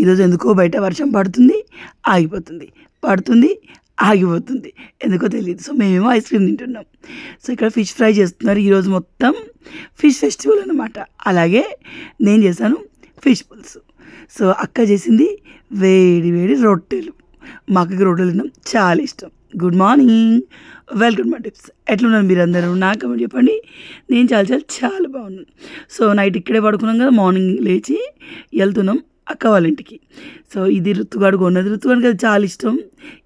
ఈరోజు ఎందుకో బయట వర్షం పడుతుంది, ఆగిపోతుంది, పడుతుంది, ఆగిపోతుంది, ఎందుకో తెలియదు. సో మేమేమో ఐస్ క్రీమ్ తింటున్నాం. సో ఇక్కడ ఫిష్ ఫ్రై చేస్తున్నారు. ఈరోజు మొత్తం ఫిష్ ఫెస్టివల్ అనమాట. అలాగే నేను చేశాను ఫిష్ పులుసు. సో అక్క చేసింది వేడి వేడి రొట్టెలు. మా అక్కకి రొట్టెలు తినడం చాలా ఇష్టం. Good morning, welcome my tips. ఎట్లున్నారు మీరు అందరూ? నాకు కమెంట్ చెప్పండి. నేను చాలా చాలా చాలా బాగున్నాను. సో నైట్ ఇక్కడే పడుకున్నాం కదా, మార్నింగ్ లేచి వెళ్తున్నాం అక్క వాళ్ళ ఇంటికి. సో ఇది ఋతుగాడు కొన్నది. ఋతుగాడికి అది చాలా ఇష్టం,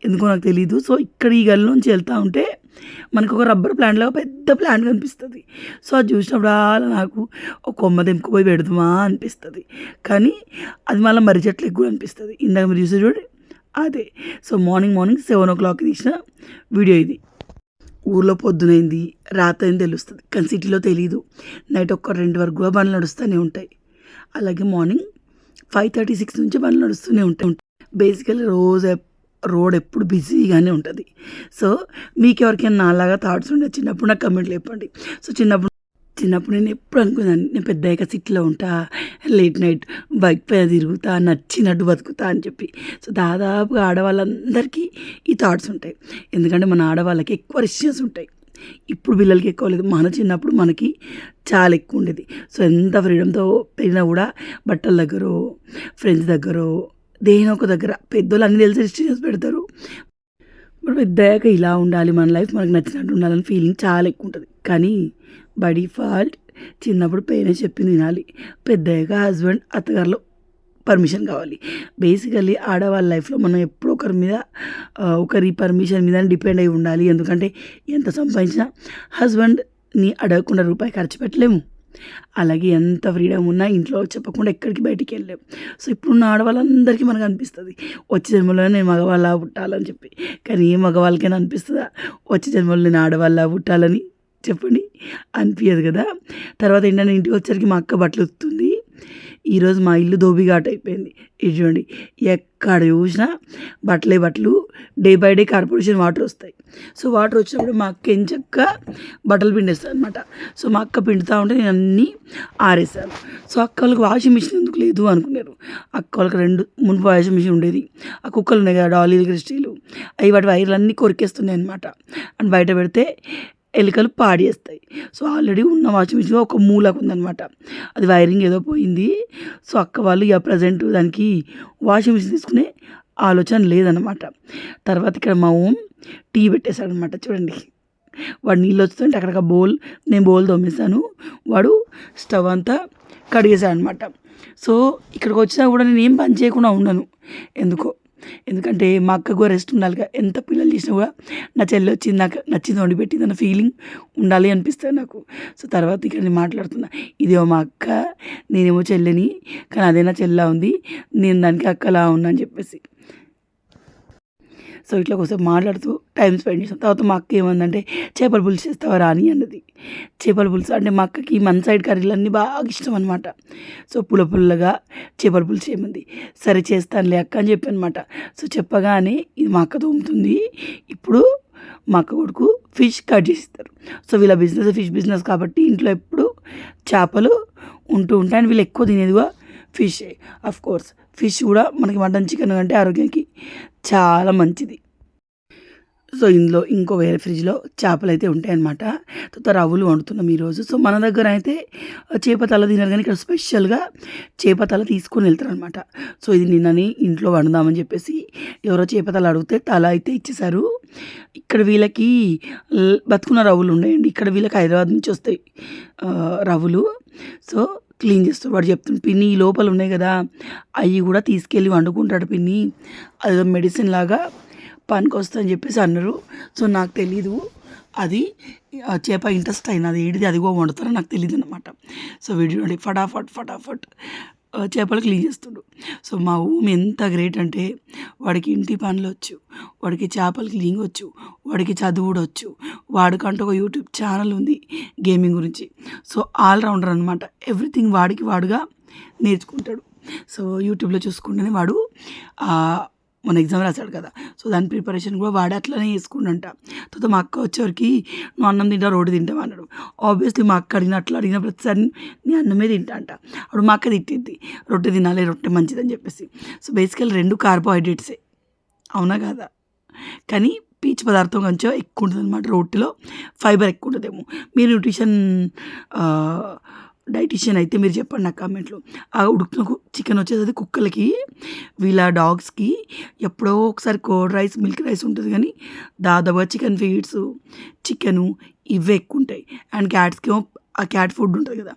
ఎందుకో నాకు తెలీదు. సో ఇక్కడ ఈ గల్లి నుంచి వెళ్తూ ఉంటే మనకు ఒక రబ్బర్ ప్లాంట్ లాగా పెద్ద ప్లాంట్ కనిపిస్తుంది. సో అది చూసినప్పుడు అలా నాకు ఒక కొమ్మ తెంపుకుపోయి పెడదామా అనిపిస్తుంది. కానీ అది మళ్ళీ మర్రి చెట్లు ఎక్కువ అనిపిస్తుంది. ఇందాక మీరు చూసే చూడండి అదే. సో మార్నింగ్ 7 o'clock తీసిన వీడియో ఇది. ఊర్లో పొద్దునైంది, రాత్రి అయింది తెలుస్తుంది, కానీ సిటీలో తెలీదు. నైట్ 1-2 వరకు కూడా బండ్లు నడుస్తూనే ఉంటాయి. అలాగే మార్నింగ్ 5:36 నుంచి బండ్లు నడుస్తూనే ఉంటాయి. బేసికలీ రోడ్ ఎప్పుడు బిజీగానే ఉంటుంది. సో మీకు ఎవరికైనా నాలాగా థాట్స్ ఉండే చిన్నప్పుడు నాకు కమెంట్లు చెప్పండి. సో చిన్నప్పుడు నేను ఎప్పుడు అనుకున్నాను, నేను పెద్దగా సిటీలో ఉంటా, లేట్ నైట్ బైక్ పైన తిరుగుతా, నచ్చినట్టు బతుకుతా అని చెప్పి. సో దాదాపుగా ఆడవాళ్ళందరికీ ఈ థాట్స్ ఉంటాయి. ఎందుకంటే మన ఆడవాళ్ళకి ఎక్కువ రిస్ట్రిక్షన్స్ ఉంటాయి. ఇప్పుడు పిల్లలకి ఎక్కువ లేదు. మన చిన్నప్పుడు మనకి చాలా ఎక్కువ ఉండేది. సో ఎంత ఫ్రీడమ్తో పెరిగినా కూడా బట్టల దగ్గర, ఫ్రెండ్స్ దగ్గర, దేని ఒక దగ్గర పెద్దోళ్ళు అన్నీ తెలిసి రిస్ట్రిక్షన్స్ పెడతారు. ఇప్పుడు పెద్దయ్యాక ఇలా ఉండాలి, మన లైఫ్ మనకు నచ్చినట్టు ఉండాలని ఫీలింగ్ చాలా ఎక్కువ ఉంటుంది. కానీ బై డిఫాల్ట్ చిన్నప్పుడు పేరెంట్స్ చెప్పింది వినాలి. పెద్దయ్యాక హస్బెండ్ అత్తగారిలో పర్మిషన్ కావాలి. బేసికల్లీ ఆడవాళ్ళ లైఫ్లో మనం ఎప్పుడు ఒకరి పర్మిషన్ మీద డిపెండ్ అయి ఉండాలి. ఎందుకంటే ఎంత సంపాదించినా హస్బెండ్ని అడగకుండా రూపాయి ఖర్చు పెట్టలేము. అలాగే ఎంత ఫ్రీడమ్ ఉన్నా ఇంట్లో చెప్పకుండా ఎక్కడికి బయటికి వెళ్ళలేము. సో ఇప్పుడున్న ఆడవాళ్ళందరికీ మనకు అనిపిస్తుంది వచ్చే జన్మలో నేను మగవాళ్ళ పుట్టాలని చెప్పి. కానీ ఏ మగవాళ్ళకైనా అనిపిస్తుందా వచ్చే జన్మలో నేను ఆడవాళ్ళ పుట్టాలని? చెప్పండి, అనిపించదు కదా. తర్వాత ఏంటంటే ఇంటికి వచ్చేసరికి మా అక్క బట్టలు ఉతుకుతుంది. ఈరోజు మా ఇల్లు దోబిఘాట్ అయిపోయింది. ఇది చూడండి, ఎక్కడ చూసినా బట్టలు. Day by day corporation water వస్తాయి. సో వాటర్ వచ్చినప్పుడు మా అక్క ఎంచక్క బట్టలు పిండేస్తాను అనమాట. సో మా అక్క పిండుతూ ఉంటే నేను అన్నీ ఆరేసాను. సో అక్క వాళ్ళకి వాషింగ్ మిషన్ ఎందుకు లేదు అనుకున్నారు. అక్క వాళ్ళకి 2 మునుపు వాషింగ్ మిషన్ ఉండేది. ఆ కుక్కలు ఉన్నాయి కదా, డాలీలు, క్రిస్టీలు, అవి వాటి వైర్లు అన్నీ కొరికేస్తున్నాయి అనమాట. అండ్ బయట పెడితే ఎలుకలు పాడేస్తాయి. సో ఆల్రెడీ ఉన్న వాషింగ్ మిషన్ ఒక మూలకు ఉందనమాట, అది వైరింగ్ ఏదో పోయింది. సో అక్క వాళ్ళు ఇక ప్రజెంట్ దానికి వాషింగ్ మిషన్ తీసుకునే ఆలోచన లేదనమాట. తర్వాత ఇక్కడ మా ఓం టీ పెట్టేశాడనమాట. చూడండి, వాడు నీళ్ళు వస్తుంటే అక్కడ నేను బౌల్ తోమేశాను, వాడు స్టవ్ అంతా కడిగేశాడు అనమాట. సో ఇక్కడికి వచ్చినా కూడా నేను ఏం పని చేయకుండా ఉన్నాను. ఎందుకంటే మా అక్కకు రెస్ట్ ఉండాలిగా. ఎంత పిల్లలు చేసినా కూడా నా చెల్లి వచ్చింది, నాకు నచ్చింది వండి పెట్టింది అన్న ఫీలింగ్ ఉండాలి అనిపిస్తుంది నాకు. సో తర్వాత ఇక్కడ నేను మాట్లాడుతున్నా, ఇదేమో మా అక్క, నేనేమో చెల్లిని, కానీ అదే నా చెల్లా ఉంది, నేను దానికి అక్కలా ఉన్నా అని చెప్పేసి. సో ఇట్లా కోసం మాట్లాడుతూ టైం స్పెండ్ చేస్తాం. తర్వాత మా అక్క ఏమందంటే చేపల పులుసు చేస్తావా రాని అన్నది. చేపల పులుసు అంటే మా అక్కకి మన సైడ్ కర్రీలు అన్నీ బాగా ఇష్టం అనమాట. సో పుల్లగా చేపల పులుసు ఏమంది. సరే చేస్తానులే అక్క అని చెప్పి అనమాట. సో చెప్పగానే ఇది మా అక్క తోముతుంది. ఇప్పుడు మా అక్క కొడుకు ఫిష్ కట్ చేస్తారు. సో వీళ్ళ బిజినెస్ ఫిష్ బిజినెస్ కాబట్టి ఇంట్లో ఎప్పుడు చేపలు ఉంటూ ఉంటాయి. అండ్ వీళ్ళు ఎక్కువ తినేదిగా ఫిష్. అఫ్ కోర్స్ ఫిష్ కూడా మనకి మటన్, చికెన్ కంటే ఆరోగ్యానికి చాలా మంచిది. సో ఇందులో ఇంకో వేరే ఫ్రిడ్జ్లో చేపలు అయితే ఉంటాయి అన్నమాట. తర్వాత రవ్వులు వండుతున్నాం ఈరోజు. సో మన దగ్గర అయితే చేప తల తినరు, కానీ ఇక్కడ స్పెషల్గా చేప తల తీసుకొని వెళ్తారు అనమాట. సో ఇది నిన్నని ఇంట్లో వండుదామని చెప్పేసి ఎవరో చేప తల అడిగితే తల అయితే ఇచ్చేసారు. ఇక్కడ వీళ్ళకి బతుకున్న రవ్వులు ఉన్నాయండి. ఇక్కడ వీళ్ళకి హైదరాబాద్ నుంచి వస్తాయి రవ్వులు. సో క్లీన్ చేస్తాడు. వాడు చెప్తుంది, పిన్ని ఈ లోపల ఉన్నాయి కదా అవి కూడా తీసుకెళ్ళి వండుకుంటాడు పిన్ని, అది మెడిసిన్ లాగా పనికి వస్తుందని చెప్పేసి అన్నారు. సో నాకు తెలీదు అది చేప ఇంట్రెస్ట్ అయినది ఏడిది అది కూడా వండుతారో నాకు తెలియదు అనమాట. సో వీడియో ఫటాఫట్ చేపలు క్లీన్ చేస్తాడు. సో మా ఊమి ఎంత గ్రేట్ అంటే వాడికి ఇంటి పనులు వచ్చు, వాడికి చేపలు క్లీన్ వచ్చు, వాడికి చదువు కూడా వచ్చు, వాడికంటూ ఒక యూట్యూబ్ ఛానల్ ఉంది గేమింగ్ గురించి. సో ఆల్రౌండర్ అనమాట. ఎవ్రీథింగ్ వాడికి వాడుగా నేర్చుకుంటాడు. సో యూట్యూబ్లో చూసుకుంటేనే వాడు మన ఎగ్జామ్ రాశాడు కదా, సో దాని ప్రిపరేషన్ కూడా వాడు అట్లనే చేసుకుండంట. తర్వాత మా అక్క వచ్చేవరికి నువ్వు అన్నం తింటా రోడ్డు తింటావా అన్నాడు. ఆబ్వియస్లీ మా అక్క అడిగిన ప్రతిసారి నేను అన్నమే తింటా అంట. అప్పుడు మా అక్క తిట్టిద్ది, రొట్టె తినాలి, రొట్టె మంచిదని చెప్పేసి. సో బేసికల్ 2 కార్బోహైడ్రేట్సే, అవునా కదా. కానీ పీచు పదార్థం కొంచెం ఎక్కువ ఉంటుంది అనమాట, రొట్టెలో ఫైబర్ ఎక్కువ ఉంటుందేమో. మీరు న్యూట్రిషన్ డైటీషియన్ అయితే మీరు చెప్పండి నాకు కామెంట్లో. ఆ ఉడికిన చికెన్ వచ్చేసి కుక్కలకి, వీళ్ళ డాగ్స్కి ఎప్పుడో ఒకసారి కోల్డ్ రైస్, మిల్క్ రైస్ ఉంటుంది, కానీ దాదాపుగా చికెన్ ఫీడ్స్, చికెను ఇవే ఎక్కువ ఉంటాయి. అండ్ క్యాట్స్కి ఏమో ఆ క్యాట్ ఫుడ్ ఉంటుంది కదా,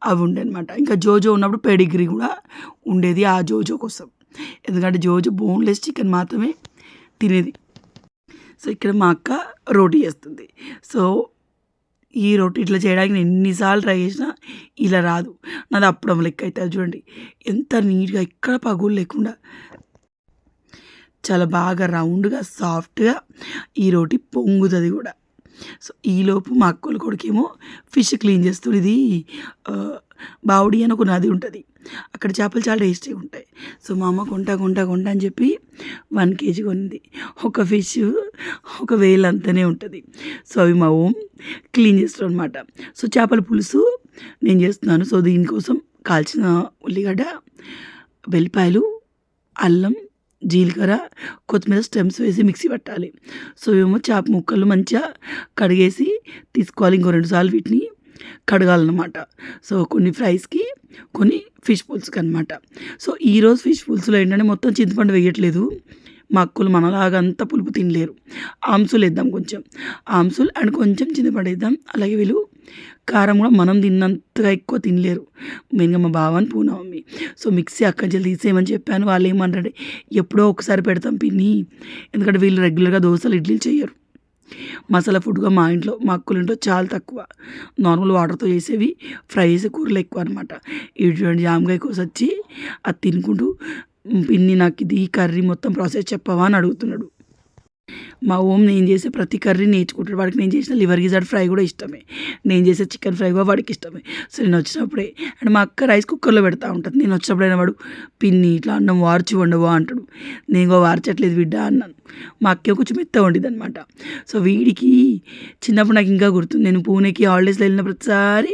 అవి ఉండే అనమాట. ఇంకా జోజో ఉన్నప్పుడు పెడిగ్రీ కూడా ఉండేది ఆ జోజో కోసం, ఎందుకంటే జోజో బోన్లెస్ చికెన్ మాత్రమే తినేది. సో ఇక్కడ మా అక్క రోటీ చేస్తుంది. సో ఈ రోటీ ఇట్లా చేయడానికి నేను ఎన్నిసార్లు ట్రై చేసినా ఇలా రాదు. నాది అప్పడం లెక్క అవుతుంది చూడండి, ఎంత నీట్గా ఎక్కడ పగులు లేకుండా చాలా బాగా రౌండ్గా సాఫ్ట్గా ఈ రోటీ పొంగుతుంది కూడా. సో ఈలోపు మా అక్కల కొడుకేమో ఫిష్ క్లీన్ చేస్తుంది. ఇది బావుడి అని ఒక నది ఉంటుంది, అక్కడ చేపలు చాలా టేస్టీగా ఉంటాయి. సో మా అమ్మ కొంటా అని చెప్పి 1 kg కొనింది. ఒక ఫిష్ ఒక వేలంతనే ఉంటుంది. సో అవి మా ఓం క్లీన్ చేస్తాడు అనమాట. సో చేపల పులుసు నేను చేస్తున్నాను. సో దీనికోసం కాల్చిన ఉల్లిగడ్డ, వెల్లిపాయలు, అల్లం, జీలకర్ర, కొత్తిమీర స్టెమ్స్ వేసి మిక్సీ పట్టాలి. సో ఏమో చేప ముక్కలు మంచిగా కడిగేసి తీసుకోవాలి. ఇంకో 2 సార్లు వీటిని కడగాలన్నమాట. సో కొన్ని ఫ్రైస్కి, కొన్ని ఫిష్ పులుసుకి అనమాట. సో ఈరోజు ఫిష్ పులుసులో ఏంటంటే మొత్తం చింతపండు వేయట్లేదు. మా అక్కలు మనలాగా అంత పులుపు తినలేరు. ఆమ్సులు వేద్దాం, కొంచెం ఆమ్సులు అండ్ కొంచెం చింతపండు వేద్దాం. అలాగే వీళ్ళు కారం కూడా మనం తిన్నంతగా ఎక్కువ తినలేరు, మెయిన్గా మా బావ అని పూనా మమ్మీ. సో మిక్సీ అక్కడి తీసేయమని చెప్పాను. వాళ్ళు ఏమంటారంటే ఎప్పుడో ఒకసారి పెడతాం పిన్ని, ఎందుకంటే వీళ్ళు రెగ్యులర్గా దోశలు, ఇడ్లీలు చేయరు. మసాలా ఫుడ్గా మా ఇంట్లో, మా అక్కల ఇంట్లో చాలా తక్కువ, నార్మల్ వాటర్తో చేసేవి, ఫ్రై చేసే కూరలు ఎక్కువ అనమాట. ఇటువంటి జామకాయ కోసొచ్చి అది తినుకుంటూ, పిన్ని నాకు ఇది కర్రీ మొత్తం ప్రాసెస్ చెప్పవా అని అడుగుతున్నాడు. మా ఓం నేను చేసే ప్రతి కర్రీ నేర్చుకుంటాడు. వాడికి నేను చేసిన లివర్ గిజార్డ్ ఫ్రై కూడా ఇష్టమే, నేను చేసే చికెన్ ఫ్రై కూడా వాడికి ఇష్టమే. సో నేను వచ్చినప్పుడే, అండ్ మా అక్క రైస్ కుక్కర్లో పెడతా ఉంటుంది. నేను వచ్చినప్పుడైనా వాడు పిన్ని ఇట్లా అన్నం వార్చి వండవా అంటాడు. నేను వార్చట్లేదు బిడ్డ అన్నాను. మా అక్క కొంచెం మెత్తగా వండిది అనమాట. సో వీడికి చిన్నప్పుడు నాకు ఇంకా గుర్తుంది, నేను పూణేకి హాలిడేస్లో వెళ్ళిన ప్రతిసారి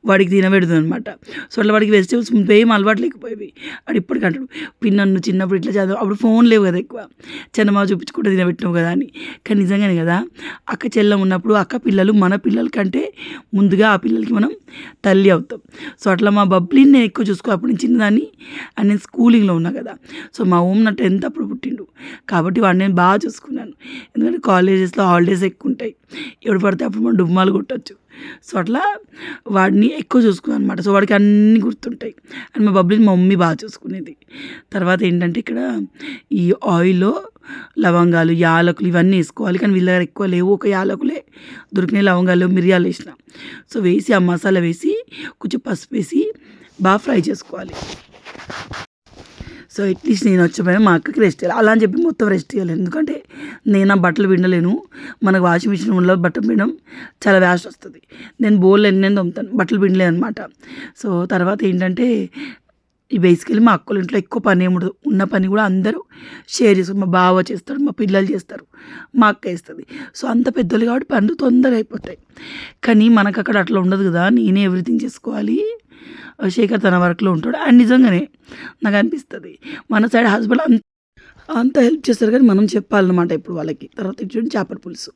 వాడికి తినబెడుతుంది అనమాట. సో అట్లా వాడికి వెజిటేబుల్స్ ఏం అలవాటు లేకపోయేవి. వాడు ఇప్పటికంటాడు, పిన్ని నన్ను చిన్నప్పుడు ఇట్లా చదువు, అప్పుడు ఫోన్ లేవు కదా ఎక్కువ, చందమామ చూపించుకుంటే తినబెట్టినావు కదా అని. కానీ నిజంగానే కదా, అక్క చెల్లం ఉన్నప్పుడు అక్క పిల్లలు మన పిల్లల కంటే ముందుగా ఆ పిల్లలకి మనం తల్లి అవుతాం. సో అట్లా మా బబ్లీని నేను ఎక్కువ చూసుకో, అప్పుడు నేను చిన్నదాన్ని అండ్ నేను స్కూలింగ్లో ఉన్నా కదా. సో మా ఓం నా 10th అప్పుడు పుట్టిండు కాబట్టి వాడిని నేను బాగా చూసుకున్నాను. ఎందుకంటే కాలేజెస్లో హాలిడేస్ ఎక్కువ ఉంటాయి, ఎప్పుడు పడితే అప్పుడు మనం డుమ్మాలు కొట్టచ్చు. సో అట్లా వాడిని ఎక్కువ చూసుకున్నాను అనమాట. సో వాడికి అన్నీ గుర్తుంటాయి. అండ్ మా బబ్లీని మా మమ్మీ బాగా చూసుకునేది. తర్వాత ఏంటంటే ఇక్కడ ఈ ఆయిల్లో లవంగాలు, యాలకులు ఇవన్నీ వేసుకోవాలి. కానీ వీళ్ళ దగ్గర ఎక్కువ లేవు, ఒక యాలకులే దొరికిన, లవంగాలు, మిరియాలు వేసిన. సో వేసి ఆ మసాలా వేసి కొంచెం పసుపు వేసి బాగా ఫ్రై చేసుకోవాలి. సో అట్లీస్ట్ నేను వచ్చిపోయినా మా అక్కకి రెస్ట్ ఇవ్వాలి, అలా అని చెప్పి మొత్తం రెస్ట్ ఇవ్వాలి. ఎందుకంటే నేను ఆ బట్టలు పిండలేను, మనకు వాషింగ్ మిషన్లో బట్టలు పిండడం చాలా వేస్ట్ వస్తుంది. నేను బోల్ ఎన్ని తోముతాను, బట్టలు పిండలేను అనమాట. సో తర్వాత ఏంటంటే ఈ బేసికలీ మా అక్కల ఇంట్లో ఎక్కువ పని ఏముండదు, ఉన్న పని కూడా అందరూ షేర్ చేస్తారు. మా బావ చేస్తాడు, మా పిల్లలు చేస్తారు, మా అక్క వేస్తుంది. సో అంత పెద్దలు కాబట్టి పనులు తొందరగా అయిపోతాయి. కానీ మనకు అక్కడ అట్లా ఉండదు కదా, నేనే ఎవ్రీథింగ్ చేసుకోవాలి. శేఖర్ తన వర్క్లో ఉంటాడు. అండ్ నిజంగానే నాకు అనిపిస్తుంది మన సైడ్ హస్బెండ్ అంత హెల్ప్ చేస్తారు, కానీ మనం చెప్పాలన్నమాట ఇప్పుడు వాళ్ళకి. తర్వాత చూడండి చేపల పులుసు,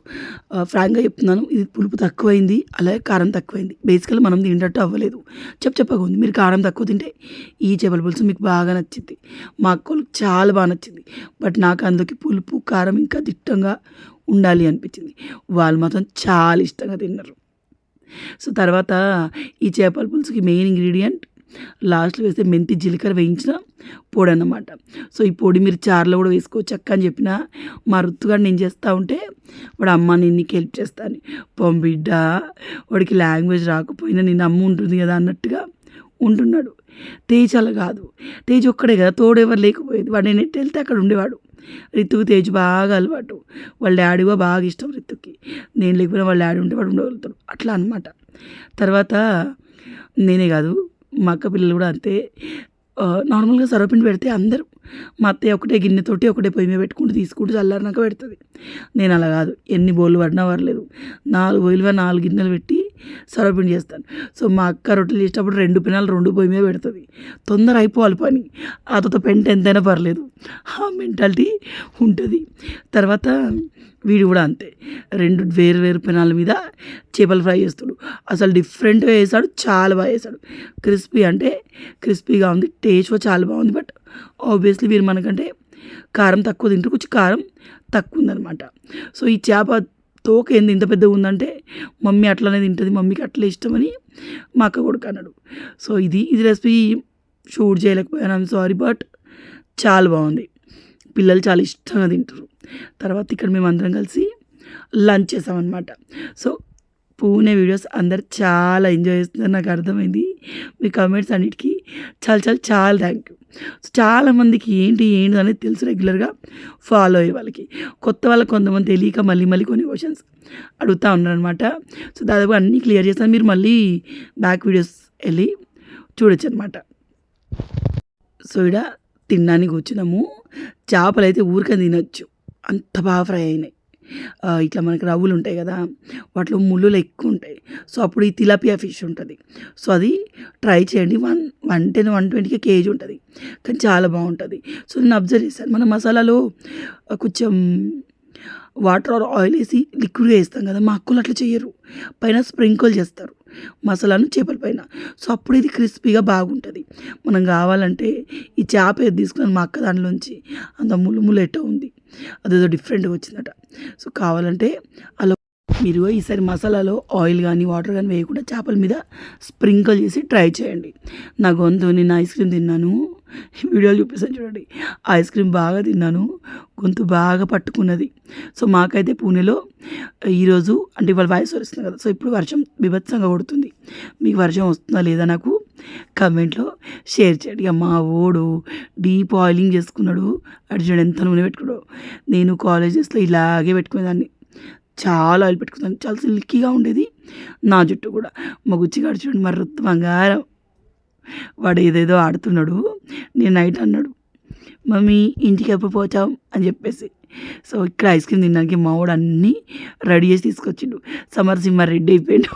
ఫ్రాంక్గా చెప్తున్నాను, ఇది పులుపు తక్కువైంది, అలాగే కారం తక్కువైంది. బేసికల్లీ మనం తింటట్టు అవ్వలేదు, చెప్పగా ఉంది. మీరు కారం తక్కువ తింటే ఈ చేపల పులుసు మీకు బాగా నచ్చింది, మా అక్కలకు చాలా బాగా నచ్చింది. బట్ నాకు అందులోకి పులుపు కారం ఇంకా దిట్టంగా ఉండాలి అనిపించింది. వాళ్ళు మాత్రం చాలా ఇష్టంగా తిన్నారు. సో తర్వాత ఈ చేపల పులుసుకి మెయిన్ ఇంగ్రీడియంట్ లాస్ట్లో వేస్తే మెంతి జీలకర్ర వేయించిన పొడి అన్నమాట. సో ఈ పొడి మీరు చారులో కూడా వేసుకోవచ్చు అక్క అని చెప్పిన, మా రుత్తుగాడు నేను చేస్తూ ఉంటే వాడు అమ్మ నేను నీకు హెల్ప్ చేస్తాను, పంపిడ్డ వాడికి లాంగ్వేజ్ రాకపోయినా నేను అమ్మ ఉంటుంది కదా అన్నట్టుగా ఉంటున్నాడు. తేజ్ అలా కాదు, తేజ్ ఒక్కడే కదా, తోడెవరు లేకపోయేది, వాడు నేను ఎట్టు వెళ్తే అక్కడ ఉండేవాడు. రితుకు తేజ్ బాగా అలవాటు, వాళ్ళ డాడీ కూడా బాగా ఇష్టం రితుకి, నేను లేకపోయినా వాళ్ళ డాడీ ఉంటే వాడు ఉండగలుగుతాడు అట్లా అనమాట. తర్వాత నేనే కాదు మా అక్క పిల్లలు కూడా అంతే, నార్మల్‌గా సర్వపిండి పెడితే అందరూ మా అత్తయ్య ఒకటే గిన్నెతోటి ఒకటే పొయ్యి మీద పెట్టుకుంటూ తీసుకుంటూ చల్లారినాక పెడతది. నేను అలా కాదు. ఎన్ని బోళ్ళు పడినా పర్లేదు. 4 బోయిలుగా 4 గిన్నెలు పెట్టి సర్వపిండి చేస్తాను. సో, మా అక్క రొట్టెలు చేసేటప్పుడు 2 పెనాలు 2 పొయ్యి మీద పెడతది. తొందర అయిపోవాలి పని. ఆ తర్వాత పెంట ఎంతైనా పర్లేదు. ఆ మెంటాలిటీ ఉంటది. తర్వాత వీడు కూడా అంతే. 2 వేరు వేరు పెనాల మీద చేపలు ఫ్రై చేస్తాడు. అసలు డిఫరెంట్‌గా చేశాడు. చాలా బాగా చేశాడు. క్రిస్పీ అంటే క్రిస్పీగా ఉంది. టేస్ట్ కూడా చాలా బాగుంది. బట్ ఆబ్వియస్లీ వీరు మనకంటే కారం తక్కువ తింటారు. కొంచెం కారం తక్కువ ఉందనమాట. సో, ఈ చేప తోక ఏంది ఇంత పెద్దగా ఉందంటే మమ్మీ అట్లనే తింటది. మమ్మీకి అట్లే ఇష్టమని మా అక్క కొడుకు అన్నాడు. సో, ఇది రెసిపీ షూట్ చేయలేకపోయాను. I'm sorry. బట్ చాలా బాగుంది. పిల్లలు చాలా ఇష్టంగా తింటారు. తర్వాత ఇక్కడ మేమందరం కలిసి లంచ్ చేసామన్నమాట. సో, పూణే వీడియోస్ అందరు చాలా ఎంజాయ్ చేస్తున్నారు. నాకు అర్థమైంది. మీ కామెంట్స్ అన్నిటికీ చాలా థ్యాంక్ యూ. సో, చాలామందికి ఏంటి అనేది తెలుసు. రెగ్యులర్గా ఫాలో అయ్యే వాళ్ళకి. కొత్త వాళ్ళకి కొంతమంది తెలియక మళ్ళీ కొన్ని క్వశ్చన్స్ అడుగుతూ ఉన్నారనమాట. సో, దాదాపు అన్నీ క్లియర్ చేస్తాను. మీరు మళ్ళీ బ్యాక్ వీడియోస్ వెళ్ళి చూడొచ్చు అనమాట. సో, ఇక్కడ తినడానికి కూర్చున్నాము. చేపలైతే ఊరికనే తినొచ్చు. అంత బాగా ఫ్రై అయినాయి. ఇట్లా మనకి రవ్వులు ఉంటాయి కదా, వాటిలో ముళ్ళులు ఎక్కువ ఉంటాయి. సో, అప్పుడు ఈ తిలాపియా ఫిష్ ఉంటుంది. సో, అది ట్రై చేయండి. 110, 120కే కేజీ ఉంటుంది. కానీ చాలా బాగుంటుంది. సో, నేను అబ్జర్వ్ చేశాను. మన మసాలాలో కొంచెం వాటర్ ఆర్ ఆయిల్ వేసి లిక్విడ్గా వేస్తాం కదా, మా అక్కలు అట్లా చేయరు. పైన స్ప్రింకిల్ చేస్తారు మసాలాను చేపల పైన. సో, అప్పుడు ఇది క్రిస్పీగా బాగుంటుంది. మనం కావాలంటే ఈ చేప ఏది తీసుకున్నాను మా అక్క దాంట్లోంచి అంత ముళ్ళు ఎట్టో ఉంది. అదేదో డిఫరెంట్గా వచ్చిందట. సో, కావాలంటే అలా మీరు ఈసారి మసాలాలో ఆయిల్ కానీ వాటర్ కానీ వేయకుండా చేపల మీద స్ప్రింకిల్ చేసి ట్రై చేయండి. నా గొంతు నిన్న ఐస్ క్రీమ్ తిన్నాను. వీడియోలు చూపిస్తాను చూడండి. ఐస్ క్రీమ్ బాగా తిన్నాను. గొంతు బాగా పట్టుకున్నది. సో, మాకైతే పూణేలో ఈరోజు అంటే ఇవాళ వాయిస్ వస్తుంది కదా, సో ఇప్పుడు వర్షం బీభత్సంగా కొడుతుంది. మీకు వర్షం వస్తుందా లేదా నాకు కమెంట్లో షేర్ చేయండి. ఇక మా ఓడు డీప్ ఆయిలింగ్ చేసుకున్నాడు. అటు చూడండి ఎంత నూనె పెట్టుకున్నాడు. నేను కాలేజెస్లో ఇలాగే పెట్టుకునేదాన్ని. చాలా ఆయిల్ పెట్టుకున్నాను. చాలా సిల్కీగా ఉండేది నా జుట్టు కూడా. మా గుచ్చిగాడు చూడండి మరి రుత్తు బంగారం. వాడు ఏదేదో ఆడుతున్నాడు. నేను నైట్ అన్నాడు, మమ్మీ ఇంటికి ఎప్పుడు పోచాం అని చెప్పేసి. సో, ఇక్కడ ఐస్ క్రీమ్ తినడానికి మా వాడు అన్నీ రెడీ చేసి తీసుకొచ్చిండు. సమర్ రెడీ అయిపోయాడు.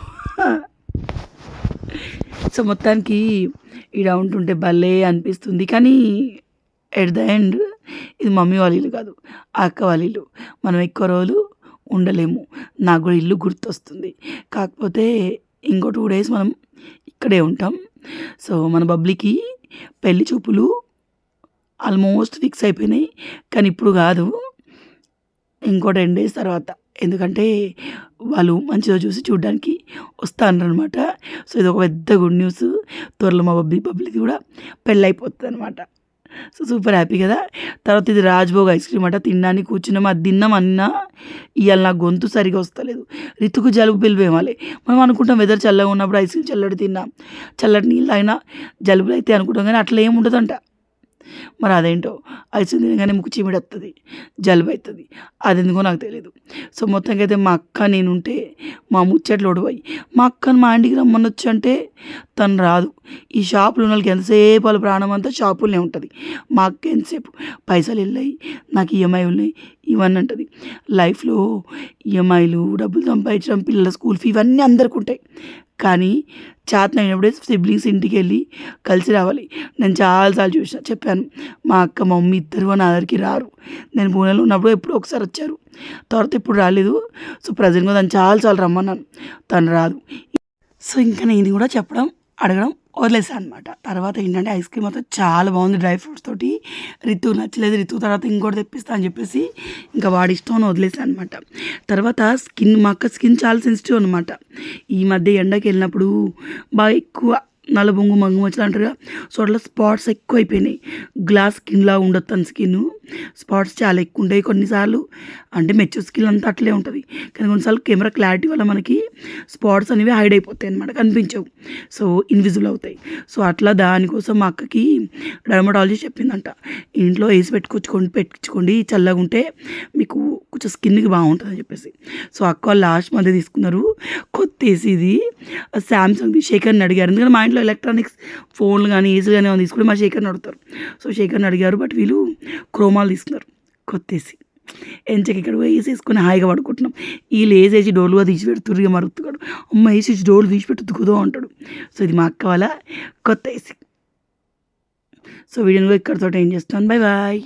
సో, మొత్తానికి ఈడ ఉంటుంటే భలే అనిపిస్తుంది. కానీ ఎట్ ద ఎండ్ ఇది మమ్మీ వాళ్ళ ఇల్లు కాదు, అక్క వాళ్ళ ఇల్లు. మనం ఎక్కువ రోజులు ఉండలేము. నాకు కూడా ఇల్లు గుర్తొస్తుంది. కాకపోతే ఇంకో 2 days మనం ఇక్కడే ఉంటాం. సో, మన బబ్లీకి పెళ్లి చూపులు ఆల్మోస్ట్ ఫిక్స్ అయిపోయినాయి. కానీ ఇప్పుడు కాదు, ఇంకో 10 days తర్వాత. ఎందుకంటే వాళ్ళు మంచిగా చూసి చూడడానికి వస్తారనమాట. సో, ఇది ఒక పెద్ద గుడ్ న్యూస్. త్వరలో మా బబ్లీది కూడా పెళ్ళి అయిపోతుంది అనమాట. సో, సూపర్ హ్యాపీ కదా. తర్వాత ఇది రాజ్భోగ్ ఐస్ క్రీమ్ అట. తినడానికి కూర్చున్నాము. అది తిన్నామన్నా ఇవాళ నా గొంతు సరిగా వస్తలేదు. రితుకు జలుబు పిలిపేమాలి. మనం అనుకుంటాం వెదర్ చల్లగా ఉన్నప్పుడు ఐస్ క్రీమ్ చల్లటి తిన్నాం, చల్లటి నీళ్ళు అయినా జలుబులు అయితే అనుకుంటాం. కానీ అట్లా ఏమి ఉండదంట. మరి అదేంటో ఐస్ క్రీమ్ తినగానే ముక్కు చీమిడి వస్తుంది, జలుబు అవుతుంది. అది ఎందుకో నాకు తెలియదు. సో, మొత్తానికి అయితే మా అక్క నేనుంటే మా ముచ్చట్లు ఒడవాయి. మా అక్కను మా ఇంటికి రమ్మనొచ్చు అంటే తను రాదు. ఈ షాపులు ఉన్న వాళ్ళకి ఎంతసేపు వాళ్ళ ప్రాణం అంతా షాపులనే ఉంటుంది. మా అక్క ఎంతసేపు పైసలు వెళ్ళాయి, నాకు ఈఎంఐ ఉన్నాయి ఇవన్నీ అంటుంది. లైఫ్లో ఈఎంఐలు, డబ్బులు సంపాదించడం, పిల్లల స్కూల్ ఫీ ఇవన్నీ అందరికీ ఉంటాయి. కానీ చేతనైనప్పుడే సిబ్లింగ్స్ ఇంటికి వెళ్ళి కలిసి రావాలి. నేను చాలాసార్లు చెప్పాను. మా అక్క మా మమ్మీ ఇద్దరు నా దగ్గరికి రారు. నేను పూణేలో ఉన్నప్పుడు ఎప్పుడో ఒకసారి వచ్చారు. తర్వాత ఇప్పుడు రాలేదు. సో, ప్రజెంట్గా తను చాలాసార్లు రమ్మన్నాను, తను రాదు. సో, ఇంకా నేను కూడా అడగడం వదిలేసాను అనమాట. తర్వాత ఏంటంటే ఐస్ క్రీమ్ మొత్తం చాలా బాగుంది డ్రై ఫ్రూట్స్ తోటి. రితు నచ్చలేదు. రితు తర్వాత ఇంకోటి తెప్పిస్తా అని చెప్పేసి ఇంకా వాడి ఇష్టం వదిలేసాను అనమాట. తర్వాత మా అక్క స్కిన్ చాలా సెన్సిటివ్ అనమాట. ఈ మధ్య ఎండకి వెళ్ళినప్పుడు బాగా ఎక్కువ నల్లబొంగు మంగు మచ్చలు అంటారుగా, సో అట్లా స్పాట్స్ ఎక్కువ అయిపోయినాయి. గ్లాస్ స్కిన్లా ఉండదు తన స్కిన్. స్పాట్స్ చాలా ఎక్కువ ఉంటాయి కొన్నిసార్లు. అంటే మెచ్యూర్ స్కిన్ అంతా అట్లే ఉంటుంది, కానీ కొన్నిసార్లు కెమెరా క్లారిటీ వల్ల మనకి స్పాట్స్ అనేవి హైడ్ అయిపోతాయి అనమాట, కనిపించవు, సో ఇన్విజిబుల్ అవుతాయి. సో అట్లా దానికోసం మా అక్కకి డర్మటాలజిస్ట్ చెప్పిందంట, ఇంట్లో ఏసి పెట్టించుకోండి చల్లగా ఉంటే మీకు కొంచెం స్కిన్కి బాగుంటుందని చెప్పేసి. సో అక్క వాళ్ళు లాస్ట్ మధ్య తీసుకున్నారు కొత్త ఏసీ. ఇది శాంసంగ్ది. శేఖర్ని అడిగారు, ఎందుకంటే మా ఇంట్లో ఎలక్ట్రానిక్స్ ఫోన్లు కానీ ఏసీలు కానీ తీసుకుంటే మా శేఖర్ని అడుగుతారు. సో శేఖర్ని అడిగారు, బట్ వీళ్ళు క్రోమాలు తీసుకున్నారు కొత్త ఏసీ. ఎంచక ఇక్కడ పోయి ఏసీ వేసుకొని హాయిగా పడుకుంటున్నాం. వీళ్ళు ఏసేసి డోలుగా తీసి పెడుతుర్రు. ఇక మరుతుగాడు అమ్మ ఏసీ డోలు తీసి పెట్టు కుదో అంటాడు. సో ఇది మా అక్క వాళ్ళ కొత్త ఏసీ. సో వీడియోని ఇక్కడితో ఏం చేస్తాను. Bye bye.